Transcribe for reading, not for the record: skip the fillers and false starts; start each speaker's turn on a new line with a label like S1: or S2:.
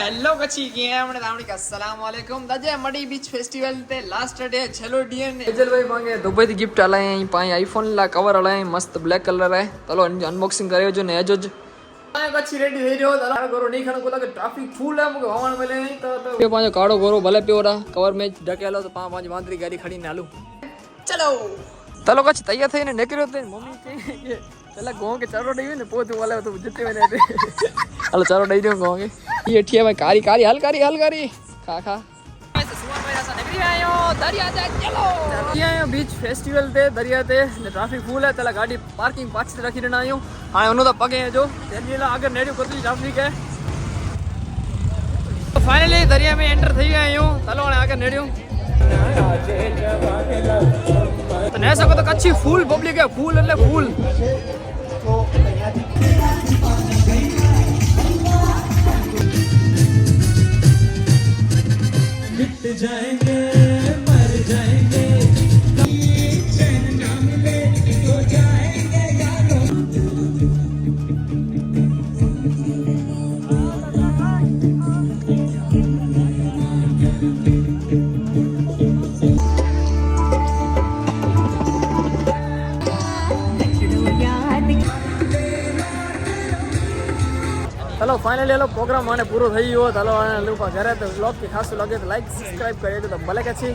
S1: hello कच्छी की है हमने दामड़ी का अस्सलाम वालेकुम दाजे मडी बीच फेस्टिवल ते लास्ट डे चलो डीएन ने एजल भाई मांगे दुबई થી गिफ्ट आला है पाई आईफोन ला कवर आला है मस्त ब्लैक कलर है चलो अनबॉक्सिंग करे जो ने जो पाए कच्छी रेडी થઈ રહ્યો તારા ગોરો નહીં ખાનો કોલા કે ટ્રાફિક ફૂલ है मुके हवाण मिले नहीं तो ये पांच काड़ो गोरो भले प्योरा कवर में ढकेलो तो पांच वांदरी गाड़ी खड़ी ने आलू चलो चलो कच्छ तैयार થઈને નીકળ્યો તે મમ્મી કે चला गांव के चारों नहीं ने पोत वाले तो जितने में रहते हेलो चारों नहीं दो गांव के ये ठिया भाई कारी कारी हल कारी खा खा ऐसे सुवन भाई ऐसा निकली आयो दरिया जा चलो ये आयो बीच फेस्टिवल ते दरिया ते ने ट्रैफिक फुल है तला गाड़ी पार्किंग पाछे रखी देना आयो हां उनो तो पगे है जो तेलीला आगे नेडियो कोतली ट्रैफिक है तो फाइनली दरिया में एंटर થઈ ગયા आयो चलो आगे नेडियो तो नहीं सको तो कच्ची फूल पब्लिक है फूल એટલે फूल मिट जाएंगे मर जाएंगे चैन ना मिले तो जाएंगे यारो चलो फाइनली हेलो प्रोग्राम माने पूरो થઈ ગયો चलो लोग घरे तो ब्लॉग के खास लगे तो लाइक सब्सक्राइब करे तो भले के छी